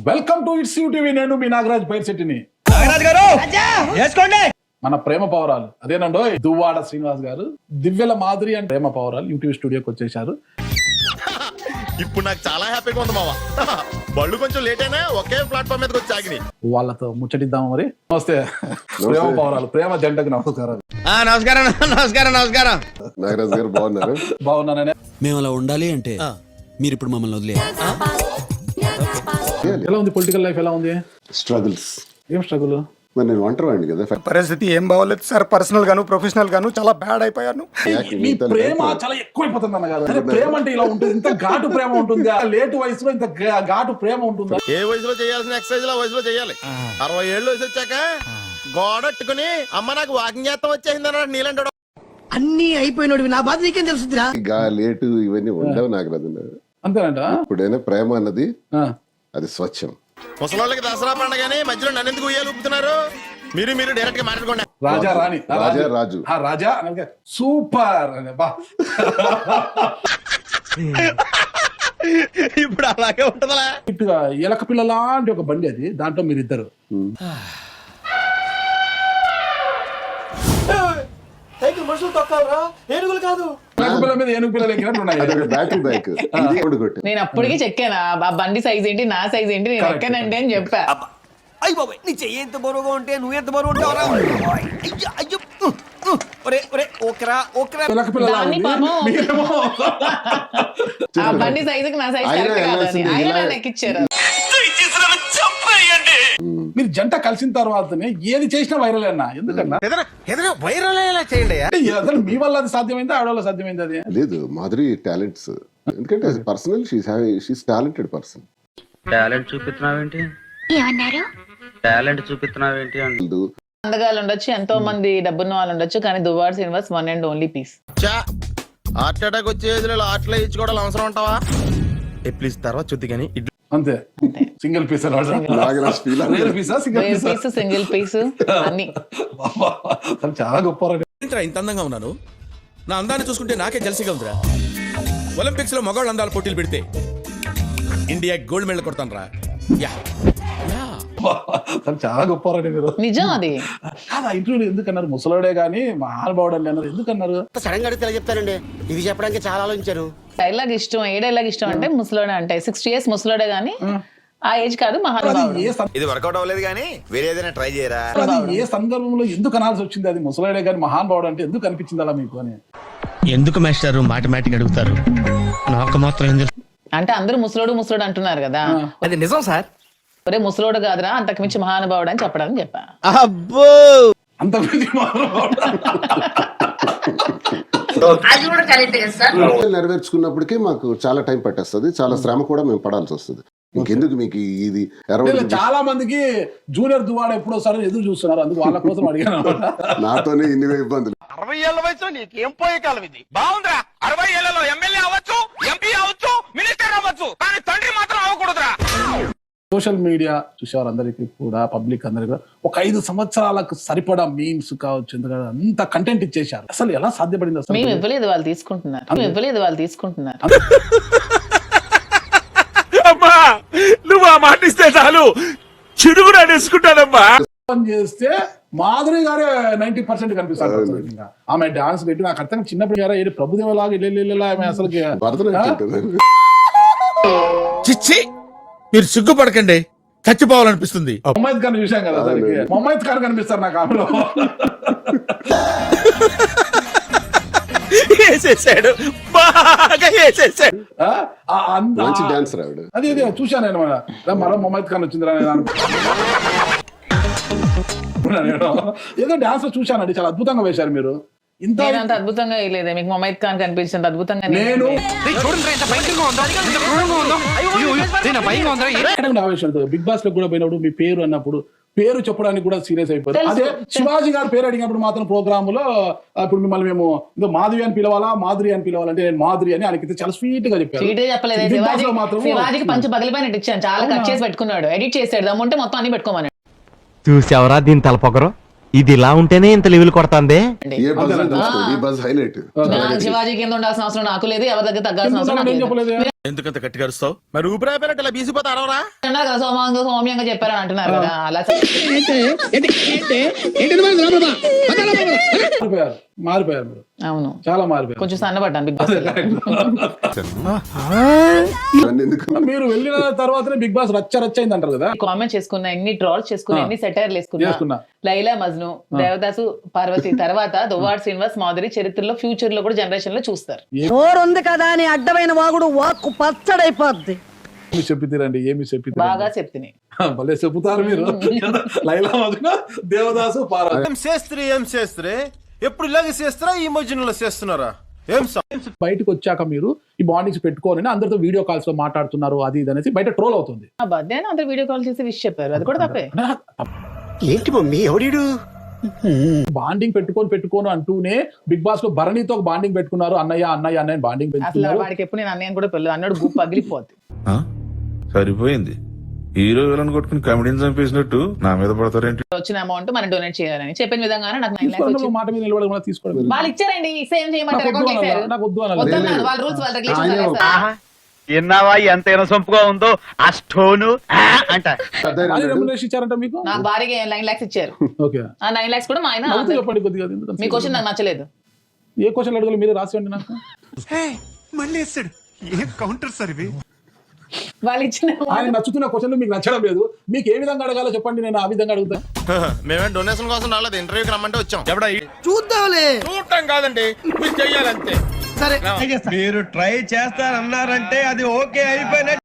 Welcome to it's TV. నేను మీ నాగరాజ్ పైర్శెట్టిని. మన ప్రేమ పౌరాలు అదేనండో దువ్వాడ శ్రీనివాస్ గారు, దివ్యల మాధురి అండ్ ప్రేమ పౌరాలు యూట్యూబ్ స్టూడియోకి వచ్చేసారు. ఇప్పుడు నాకు చాలా హ్యాపీగా ఉంది మావా. బళ్ళు కొంచెం లేట్ అయినా ఒకే ప్లాట్ఫామ్ మీదకి వచ్చి ఆగినాయి. వాళ్ళతో ముచ్చటిద్దాం మరి. నమస్తే ప్రేమ పౌరాలు, ప్రేమ జంటకు నమస్కారం. నమస్కారం నమస్కారం నమస్కారం. నాగరాజ్ గారు బాగున్నారు? బాగున్నానే. మేము అలా ఉండాలి అంటే మీరు ఇప్పుడు మమ్మల్ని వదిలే. ఎలా ఉంది పొలిటికల్ లైఫ్? ఎలా ఉంది? స్ట్రగుల్స్. ఏం స్ట్రగుల్? మరి నేను ఒంటరివాడిని కదా. పరిస్థితి ఏం బాగోలేదు సార్. పర్సనల్ గాను ప్రొఫెషనల్ గాను చాలా బ్యాడ్ అయిపోయాను. మీ ప్రేమ చాలా ఎక్కువైపోతుంది అన్నగారు. ప్రేమ అంటే ఇలా ఉంటుంది, ఇంత ఘాటు ప్రేమ ఉంటుందా? లేటు వయసులో ఇంత ఘాటు ప్రేమ ఉంటుందా? ఏ వయసులో చేయాల్సిన ఎక్సర్సైజ్ ఆ వయసులో చేయాలి. 60 ఏళ్ళు వయసు వచ్చాక గోడట్టుకుని అమ్మ నాకు వాకింగ్ చేస్తాం వచ్చేసింది అన్నాడు నీలంటాడు. అన్ని అయిపోయినోడు నా బాధ నీకేం తెలుసురా? లేటు ఇవన్నీ ఉండవు నాగరాజు. అంతేనంట. ఇప్పుడైనా ప్రేమ అన్నది అది స్వచ్ఛం. ముసలోళ్ళకి దసరా పండగని మధ్యలో నన్ను ఎందుకు ఉయ్యాలు ఊపుతున్నారు? మీరు డైరెక్ట్ గా మాట్లాడుకోండి. రాజా రాణి రాజు రాజా సూపర్. ఇప్పుడు అలాగే ఉంటదా? ఇట్టుగా ఎలక పిల్ల లాంటి ఒక బండి అది, దాంట్లో మీరిద్దరు. మనుషులు తొక్కాలరా, ఏనుగులు కాదు. ఎలక పిల్ల మీద ఏనుగు పిల్లలు ఎక్కినట్టు ఉన్నాయి. Back to back. నేను అప్పటికి చెక్కాను ఆ బండి సైజ్ ఏంటి, నా సైజ్ ఏంటి, నేను ఎక్కానంటే అని చెప్పా. అయ్యి బాబాయ్, నీ చెయ్యి ఎంత బరువుగా ఉంటే నువ్వు ఎంత బరువు ఉంటావురా? అయ్యో ఒరే ఒరే ఓకరా ఓకరా. ఎలక పిల్ల దాన్ని పాపం ఆ బండి సైజుకి నా సైజ్ కరెక్ట్ కాదని ఆయన నన్ను ఎక్కిచ్చారు. మీరు జంట కలిసిన తర్వాతనే ఏది చేసినా వైరల్ అన్నా. ఎందుకన్నా వైరల్ అయ్యేలా చేయండి. అసలు మీ వల్ల అది సాధ్యమైందా, ఆడ వల్ల సాధ్యమైంది? అది లేదు, మాధురి టాలెంట్స్. ఎందుకంటే personal she's talented person. Talent చూపిస్తున్నావేంటి? ఏమన్నారు? టాలెంట్ చూపిస్తున్నావేంటి అంటూ అందగాళ్ళు ఉండొచ్చు, ఎంతో మంది డబ్బున్న వాళ్ళు ఉండొచ్చు, కానీ Duvvada Srinivas one and only piece. Heart attack వచ్చే ఆటలో ఇచ్చుకోవడం అవసరం ఉంటావా? ప్లీజ్ తర్వాత చూద్ది కానీ అంతే. సింగిల్ పీస్ సింగిల్ పీస్ అన్ని చాలా గొప్ప. ఇంత అందంగా ఉన్నాను, నా అందాన్ని చూసుకుంటే నాకే జలసిగా ఉందిరా. ఒలింపిక్స్ లో మగవాళ్ళ అందాలు పోటీలు పెడితే ఇండియా గోల్డ్ మెడల్ కొడతాను రా. చాలా గొప్ప మీరు. నిజం అది కాదా? ఇంటర్వ్యూ ఎందుకన్నారు ముసలోడే గానీ మహానుభావుడు అని అన్నారు? ఎందుకన్నారు? సడన్ గా అడిగితే చెప్తానండి. ఇది చెప్పడానికి చాలా ఆలోచించాను. డైలాగ్ ఇష్టం, ఏ డైలాగ్ ఇష్టం అంటే ముసలోడే అంటే 60 years ముసలోడే గానీ ఆ ఏజ్ కాదు మహానుభావుడు. ఇది వర్కౌట్ అవ్వలేదు కానీ వేరే ఏదైనా ట్రై చేయరా? అది ఏ సందర్భంలో ఎందుకు అనాల్సి వచ్చింది? అది ముసలోడే గానీ మహానుభావుడు అంటే ఎందుకు అనిపించింది అలా మీకు అని? ఎందుకు మాస్టారు మాటమాటిక్ అడుగుతారు? నాకు మాత్రం అంటే అందరూ ముసలోడు ముసలోడు అంటున్నారు కదా. అది నిజం సార్. ఒరే ముసలోడు కాదురా, అంతకు మించి మహానుభావుడు అని చెప్పడానికి చెప్పా. అబ్బో అంత నెరవేర్చుకున్నప్పటికీ మాకు చాలా టైం పట్టేస్తుంది, చాలా శ్రమ కూడా మేము పడాల్సి వస్తుంది. ఇంకెందుకు మీకు ఇది? చాలా మందికి జూనియర్ దువ్వాడ ఎప్పుడు వస్తారని ఎదురు చూస్తున్నారు, అందుకు వాళ్ళ కోసం అడిగాను. నాతోనే ఇన్ని ఇబ్బందులు. 60 ఏళ్ల వయసులో నీకేం పోయే కాలం ఇది? బాగుందిరా. 60 ఏళ్లలో ఎమ్మెల్యే అవ్వచ్చు, ఎంపీ అవ్వచ్చు, మినిస్టర్ అవ్వచ్చు, కానీ తండ్రి మాత్రం అవ్వకూడదురా. సోషల్ మీడియా చూసేవారు అందరికీ కూడా, పబ్లిక్ అందరికీ కూడా ఒక 5 సంవత్సరాలకు సరిపడా మీమ్స్ కావచ్చు, ఎందుకంటే అంత కంటెంట్ ఇచ్చేసారు. అసలు ఎలా సాధ్యపడింది? అసలు మేము ఇవ్వలేదు, వాళ్ళు తీసుకుంటున్నారు. అమ్మా నువ్వు ఆ మాట ఇస్తే చాలు, చిరుగురు అనేసుకుంటానమ్మా. చేస్తే మాధురి గారే 90% కనిపిస్తారు. ఆమె డాన్స్ పెట్టి నాకు అర్థం చిన్నప్పుడు గారా ఏది ప్రభుదేవలాగా ఇల్లు ఆమె అసలు చిచ్చి మీరు సిగ్గుపడకండి, చచ్చిపోవాలనిపిస్తుంది. మొహమ్మద్ ఖాన్ చూసాం కదా, మొహమ్మద్ ఖాన్ కనిపిస్తారు నాకు ఆమెలో. వేసేసాడు, బాగా వేసేసాడు. అదే చూశాను నేను. మరో మొహమ్మద్ ఖాన్ వచ్చిందిరా ఏదో డాన్స్ లో చూశానండి, చాలా అద్భుతంగా వేశారు మీరు. ఇంత అద్భుతంగా వేయలేదే మీకు మొహమ్మద్ ఖాన్ కనిపించింది అద్భుతంగా. నేను బిగ్ బాస్ లో కూడా పోయినప్పుడు మీ పేరు అన్నప్పుడు పేరు చెప్పడానికి కూడా సీరియస్ అయిపోయింది. అదే శివాజీ గారు పేరు అడిగినప్పుడు మాత్రం ప్రోగ్రామ్ లో ఇప్పుడు మిమ్మల్ని మేము మాధవి అని పిలవాలా, మాధురి అని పిలవాలంటే నేను మాధురి అని ఆయనకి చాలా స్వీట్ గా చెప్పారు. స్వీట్ చెప్పలేదు. శివాజీకి పంచి పగిలిపోయినట్టు ఇచ్చాను, చాలా కట్ చేసి పెట్టుకున్నాడు, ఎడిట్ చేసాడు, దమ్ముంటే మొత్తం అన్ని పెట్టుకోమని. చూసావరా దీని తలపొగరు? ఇది ఇలా ఉంటేనే ఇంత లెవెల్ కొడతాందే. ఏ బజ్ అని తెలుసుకోండి, ఈ బజ్ హైలైట్. శివాజీ కింద ఉండాల్సిన అవసరం నాకు లేదు, ఎవరి దగ్గర తగ్గాల్సిన అవసరం నాకు ఏం లేదు. చెప్పలేదు ఎందుకంత గట్టిగా అరుస్తావు? మరి ఊపిరాయిపోయినట్టు ఇలా బీసిపోతే అరవరా? అన్నారు కదా సౌమ్యంగా చెప్పారని అంటున్నారు కదా, అలా మారిపోయారు మీరు, అవును చాలా మారిపోయారు. కొంచెం సన్నపడ్డాను బిగ్ బాస్ నన్ను ఎందుకు మీరు వెళ్ళిన తర్వాతనే బిగ్ బాస్ రచ్చ అంటారు కదా. కామెంట్ చేసుకున్నా, ఎన్ని ట్రాల్స్ చేసుకున్నా, ఎన్ని సెటైర్లు చేసుకున్నా. వేసుకున్నా, లైలా మజ్ను, దేవదాసు, పార్వతి తర్వాత దువ్వాడ శ్రీనివాస్, మాధురి చరిత్రలో ఫ్యూచర్ లో కూడా జనరేషన్ లో చూస్తారు. ఉంది కదా అని అడ్డమైన వాగుడు వాక్కు పచ్చడైపోద్ది. ఏమి చెప్పితీరండి, ఏమి చెప్పితే బాగా చెప్తున్నాయి. భలే చెబుతారు మీరు. లైలా మజ్ను, దేవదాసు, పార్వతి. ఏం చేస్త్రే ఎప్పుడు ఇలాగే చేస్తారా, ఈ మధ్యలో చేస్తున్నారా? ఏం బయటకు వచ్చాక మీరు ఈ బాండింగ్స్ పెట్టుకోని అందరితో వీడియో కాల్స్ లో మాట్లాడుతున్నారు, అది ఇది అనేసి బయట ట్రోల్ అవుతుంది. ఆ బర్త్డే అందరూ వీడియో కాల్ చేసి విష్ చెప్పారు, అది కూడా తప్పే. ఏంటి మమ్మీ ఎవడీడు? బాండింగ్ పెట్టుకోను అంటూనే బిగ్ బాస్ లో భరణితో ఒక బాండింగ్ పెట్టుకున్నారు. అన్నయ్య బాండింగ్ అసలు పెట్టుకున్నారు. వాడికి ఎప్పుడు నేను అన్నయ్యని కూడా పెళ్ళి అన్నాడు, గుప్పు పగిలిపోద్ది. సరిపోయింది. హీరో విలన్ కొట్టుకుని కమెడీని చంపేసినట్టు నా మీద పడతారేంటి? వచ్చిన అమౌంట్ మనం డొనేట్ చేయాలని చెప్పిన విధంగానే నాకు 9 lakhs తీసుకోవడం, మాట మీద నిలబడకుండా తీసుకోవడం. వాళ్ళు ఇచ్చారండి, సేమ్ చేయమంటారు, అకౌంట్ వేశారు. నాకు వద్దు అనాలి. వద్దన్నారు, వాళ్ళ రూల్స్ వాళ్ళ రెగ్యులేషన్స్. విన్నావా ఎంత ఇనసొంపుగా ఉందో ఆ స్టోను అంట. అది రెమ్యునరేషన్ ఇచ్చారంట మీకు? నాకు భారీగా 9 lakhs ఇచ్చారు. ఓకే, ఆ 9 lakhs కూడా మా ఆయన. నవ్వుతూ చెప్పండి కొద్దిగా. ఎందుకంటే మీ క్వశ్చన్ నాకు నచ్చలేదు. ఏ క్వశ్చన్ అడగాలి మీరే రాసివ్వండి నాకు. మళ్ళీ వేస్తాడు. ఏం కౌంటర్ సార్ ఇవి? వాళ్ళు ఇచ్చిన ఆయన నచ్చుతున్న క్వశ్చన్ మీకు నచ్చడం లేదు, మీకు ఏ విధంగా అడగాలో చెప్పండి, నేను ఆ విధంగా అడుగుతా. మేమే డొనేషన్ కోసం రాలేదు, ఇంటర్వ్యూకి రమ్మంటే వచ్చాం. ఎవడా చూద్దాంలే. చూడటం కాదండి, మీరు చెయ్యాలంతే. సరే మీరు ట్రై చేస్తారన్నారంటే అది ఓకే అయిపోయిన